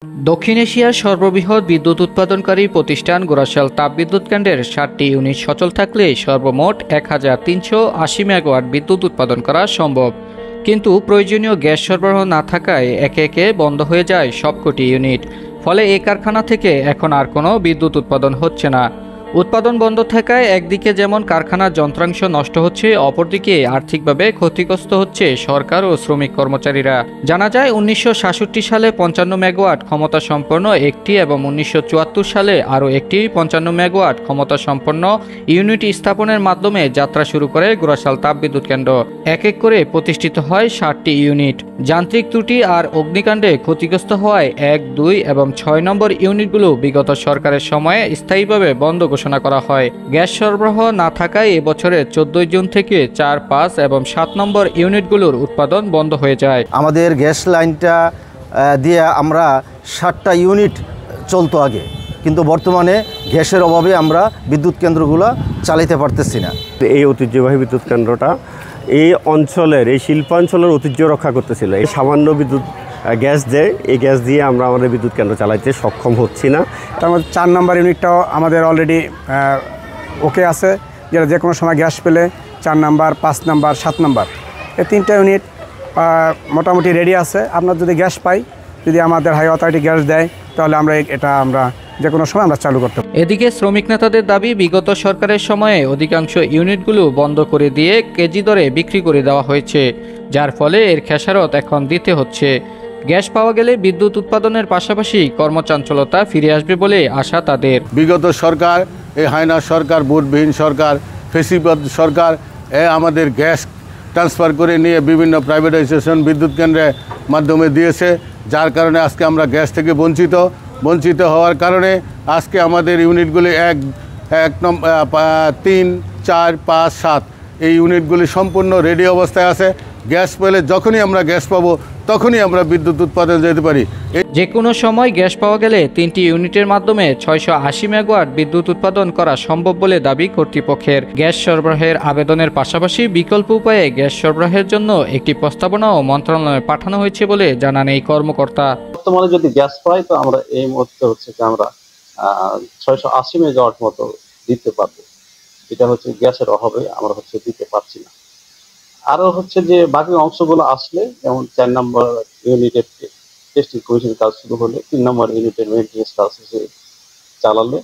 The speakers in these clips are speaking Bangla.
দক্ষিণ এশিয়ার সর্ববৃহৎ বিদ্যুৎ উৎপাদনকারী প্রতিষ্ঠান গোরাশাল তাপবিদ্যুৎ কেন্দ্রের ৭টি ইউনিট সচল থাকলে সর্বমোট ১,৩৮০ মেগাওয়াট বিদ্যুৎ উৎপাদন করা সম্ভব। কিন্তু প্রয়োজনীয় গ্যাস সরবরাহ না থাকায় একে একে বন্ধ হয়ে যায় সবকটি ইউনিট। ফলে এই কারখানা থেকে এখন আর কোনো বিদ্যুৎ উৎপাদন হচ্ছে না। উৎপাদন বন্ধ থাকায় একদিকে যেমন কারখানার যন্ত্রাংশ নষ্ট হচ্ছে, অপরদিকে আর্থিকভাবে ক্ষতিগ্রস্ত হচ্ছে সরকার ও শ্রমিক কর্মচারীরা। জানা যায় ১৯৬৭ সালে ৫৫ মেগাওয়াট ক্ষমতা সম্পন্ন একটি এবং ১৯৭৪ সালে আরও একটি ৫৫ মেগাওয়াট ক্ষমতা সম্পন্ন ইউনিট স্থাপনের মাধ্যমে যাত্রা শুরু করে গোরাশাল তাপবিদ্যুৎ কেন্দ্র। এক এক করে প্রতিষ্ঠিত হয় ৬০টি ইউনিট। যান্ত্রিক ত্রুটি আর অগ্নিকাণ্ডে ক্ষতিগ্রস্ত হওয়ায় ১, ২ এবং ৬ নম্বর ইউনিটগুলো বিগত সরকারের সময়ে স্থায়ীভাবে বন্ধ ঘোষণা করা হয়। গ্যাস সরবরাহ না থাকায় এবছরের ১৪ জুন থেকে ৪, ৫ এবং ৭ নম্বর ইউনিটগুলোর উৎপাদন বন্ধ হয়ে যায়। আমাদের গ্যাস লাইনটা দিয়ে আমরা ৭টা ইউনিট চলতো আগে, কিন্তু বর্তমানে গ্যাসের অভাবে আমরা বিদ্যুৎ কেন্দ্রগুলো চালাতে পারতেছি না। এই ঐতিহ্যবাহী বিদ্যুৎ কেন্দ্রটা এই অঞ্চলের, এই শিল্পাঞ্চলের ঐতিহ্য রক্ষা করতেছিল। এই সামান্য বিদ্যুৎ গ্যাস দেয়, এই গ্যাস দিয়ে আমরা আমাদের বিদ্যুৎ কেন্দ্র চালাইতে সক্ষম হচ্ছি না। তার মধ্যে ৪ নম্বর ইউনিটটাও আমাদের অলরেডি ওকে আছে, যেটা যে কোনো সময় গ্যাস পেলে ৪ নম্বর, ৫ নম্বর, ৭ নম্বর এই ৩টা ইউনিট মোটামুটি রেডি আছে। আপনার যদি গ্যাস পাই, যদি আমাদের হাই অথরিটি গ্যাস দেয়, তাহলে আমরা যে কোনো সময় আমরা চালু করতে পারি। এদিকে শ্রমিক নেতাদের দাবি, বিগত সরকারের সময়ে অধিকাংশ ইউনিটগুলো বন্ধ করে দিয়ে কেজি দরে বিক্রি করে দেওয়া হয়েছে, যার ফলে এর খেসারত এখন দিতে হচ্ছে। গ্যাস পাওয়া গেলে বিদ্যুৎ উৎপাদনের পাশাপাশি কর্মচাঞ্চলতা ফিরে আসবে বলে আশা তাদের। বিগত সরকার, এই হায়না সরকার, ভোটবিহীন সরকার, ফেসিবাদ সরকার আমাদের গ্যাস ট্রান্সফার করে নিয়ে বিভিন্ন প্রাইভেটাইজেশন বিদ্যুৎ কেন্দ্রের মাধ্যমে দিয়েছে, যার কারণে আজকে আমরা গ্যাস থেকে বঞ্চিত হওয়ার কারণে আজকে আমাদের ইউনিটগুলি ১, ৩, ৪, ৫, ৭ এই ইউনিটগুলি সম্পূর্ণ রেডি অবস্থায় আছে। গ্যাস পেলে যখনই আমরা গ্যাস পাবো তখনই আমরা বিদ্যুৎ উৎপাদন যেতে পারি। যে কোনো সময় গ্যাস পাওয়া গেলে 3টি ইউনিটের মাধ্যমে ৬৮০ মেগাওয়াট বিদ্যুৎ উৎপাদন করা সম্ভব বলে দাবি কর্তৃপক্ষের। গ্যাস সরবরাহের আবেদনের পাশাপাশি বিকল্প উপায়ে গ্যাস সরবরাহের জন্য একটি প্রস্তাবনাও মন্ত্রণালয়ে পাঠানো হয়েছে বলে জানান এই কর্মকর্তা। বর্তমানে যদি গ্যাস পাই, তো আমরা এই মুহূর্তে হচ্ছে যে আমরা ৬৮০ মেগাওয়াট মতো দিতে পারবো। এটা হচ্ছে গ্যাসের অভাবে আমরা দিতে পারছি না। আরো যে বাকি অংশগুলো আসলে, যেমন ৪ নম্বর ইউনিটের টেস্টিং কমিশন কাজ শুরু হলে, ৩ নম্বর ইউনিটের মেইনটেনেন্স কাজ চালালে,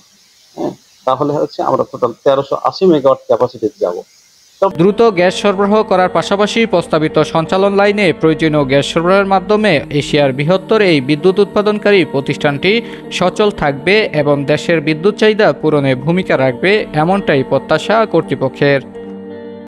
তাহলে আমরা টোটাল ১৩৮০ মেগাওয়াট ক্যাপাসিটিতে যাব। দ্রুত গ্যাস সরবরাহ করার পাশাপাশি প্রস্তাবিত সঞ্চালন লাইনে প্রয়োজনীয় গ্যাস সরবরাহের মাধ্যমে এশিয়ার বৃহত্তর এই বিদ্যুৎ উৎপাদনকারী প্রতিষ্ঠানটি সচল থাকবে এবং দেশের বিদ্যুৎ চাহিদা পূরণে ভূমিকা রাখবে, এমনটাই প্রত্যাশা কর্তৃপক্ষের।